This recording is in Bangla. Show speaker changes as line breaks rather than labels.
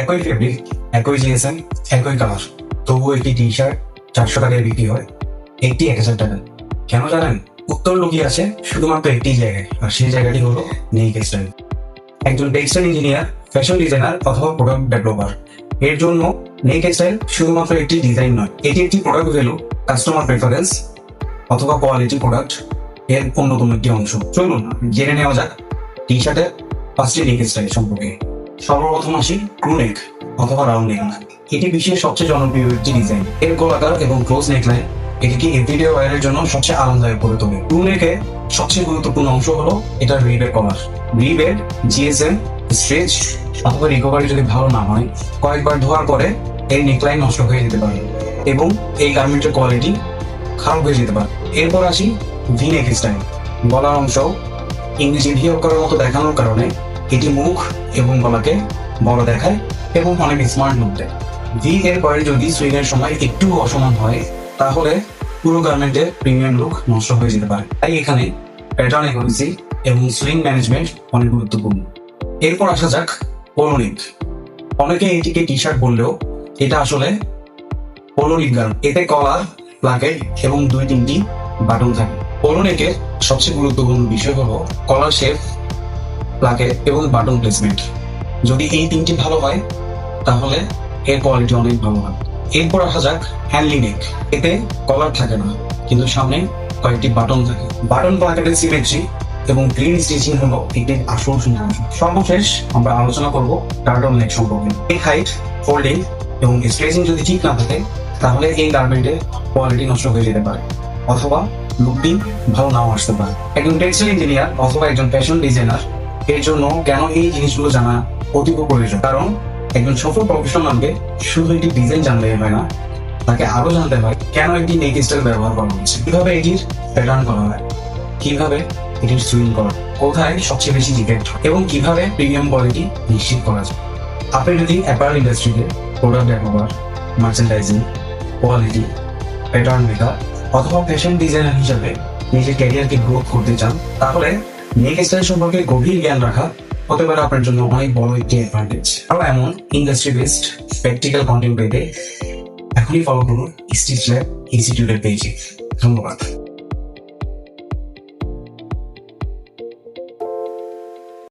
একই ফেব্রিক, একই জিএসএম, একই কালার, তবুও একটি টি শার্ট 400 টাকায় বিক্রি হয়, একটি 1000 টাকায়। কেন জানেন? উত্তর লুকিয়ে আছে শুধুমাত্র একটি জায়গায়, আর সেই জায়গাটি হলো নেই টেক্সটাইল। একজন টেক্সটাইল ইঞ্জিনিয়ার, ফ্যাশন ডিজাইনার অথবা প্রোডাক্ট ডেভেলপার, এর জন্য নেই টেক্সটাইল শুধুমাত্র একটি ডিজাইন নয়, এটি একটি প্রোডাক্ট ভ্যালু, কাস্টমার প্রেফারেন্স অথবা কোয়ালিটি প্রোডাক্ট এর অন্যতম একটি অংশ। চলুন জেনে নেওয়া যাক টি শার্টের 5টি নেক স্টাইল সম্পর্কে। সর্বপ্রথম আসি ক্রু নেক অথবা রাউন্ড নেক। এটি বিশ্বের সবচেয়ে জনপ্রিয় একটি ডিজাইন। এর গোলাকার এবং ক্লোজ নেকলাইন এটিকে এভরিডে ওয়্যারের জন্য সবচেয়ে আরামদায়ক করে তোলে। ক্রু নেকের সবচেয়ে গুরুত্বপূর্ণ অংশ হলো এটার রিবের কভার। রিবের জিএসএম, স্ট্রেচ অথবা রিকভারি যদি ভালো না হয়, কয়েকবার ধোয়ার পরে এই নেকলাইন নষ্ট হয়ে যেতে পারে এবং এই গার্মেন্টের কোয়ালিটি খারাপ হয়ে যেতে পারে। এরপর আসি ভি নেক স্টাইল। গলার অংশ ইংরেজি ভি করার মতো দেখানোর কারণে এটি মুখ এবং গলাকে বড় দেখায় এবং অনেক স্মার্ট লুক দেয়। ভি এর পরে যদি সুইং এর সময় একটু অসমান হয়, তাহলে পুরো গার্মেন্টের প্রিমিয়াম লুক নষ্ট হয়ে যেতে পারে। তাই এখানে প্যাটার্ন একুরেসি এবং সুইং ম্যানেজমেন্ট অনেক গুরুত্বপূর্ণ। এরপর আসা যাক পোলো নেক। অনেকে এটিকে টি শার্ট বললেও এটা আসলে পোলো নেক গার্মেন্ট। এতে কলার, প্লাকেট এবং 2-3টি বাটন থাকে। পোলো নেকের সবচেয়ে গুরুত্বপূর্ণ বিষয় হলো কলার শেপ, প্লাকেট এবং বাটন প্লেসমেন্ট। যদি এই 3টি ভালো হয়, তাহলে এর কোয়ালিটি অনেক ভালো হয়। এরপর আসা যাক হ্যান্ডলি নেক। এতে কলার থাকে না, কিন্তু সামনে কয়েকটি বাটন থাকে। বাটন প্লাকেটের সিমেট্রি এবং ক্লিন স্টিচিং হলো একটি আসল সৌন্দর্য। সর্বশেষ আমরা আলোচনা করব টার্টল নেক সম্পর্কে। এই হাইট, ফোল্ডিং এবং স্ট্রেচিং যদি ঠিক না থাকে, তাহলে এই গার্মেন্টের কোয়ালিটি নষ্ট হয়ে যেতে পারে অথবা লুকটি ভালো নাও আসতে পারে। একজন টেক্সটাইল ইঞ্জিনিয়ার অথবা একজন ফ্যাশন ডিজাইনার এর জন্য কেন এই জিনিসগুলো জানা অতীব প্রয়োজন? কারণ একজন সফল প্রফেশনালকে শুধু একটি ডিজাইন জানলেই হয় না, তাকে আরো জানতে হয় কেন একটি নেক স্টাইল ব্যবহার করা হচ্ছে, কিভাবে এটির প্যাটার্ন করা হয়, কিভাবে এটির সুইং করা, কোথায় সবচেয়ে বেশি ডিফেক্ট এবং কিভাবে প্রিমিয়াম কোয়ালিটি নিশ্চিত করা যায়। আপনি যদি অ্যাপারেল ইন্ডাস্ট্রিতে product developer, merchandising, quality, pattern maker অথবা ফ্যাশন ডিজাইনার হিসেবে নিজের ক্যারিয়ারকে গ্রোথ করতে চান, তাহলে নেক স্টাইল সম্পর্কে গভীর জ্ঞান রাখা হতে পারে আপনার জন্য অনেক বড় একটি অ্যাডভান্টেজ। আরো এমন ইন্ডাস্ট্রি বেসড প্র্যাকটিক্যাল কন্টেন্ট পেতে এখনই ফলো করুন স্টিচ ল্যাব ইনস্টিটিউটের পেজে। ধন্যবাদ।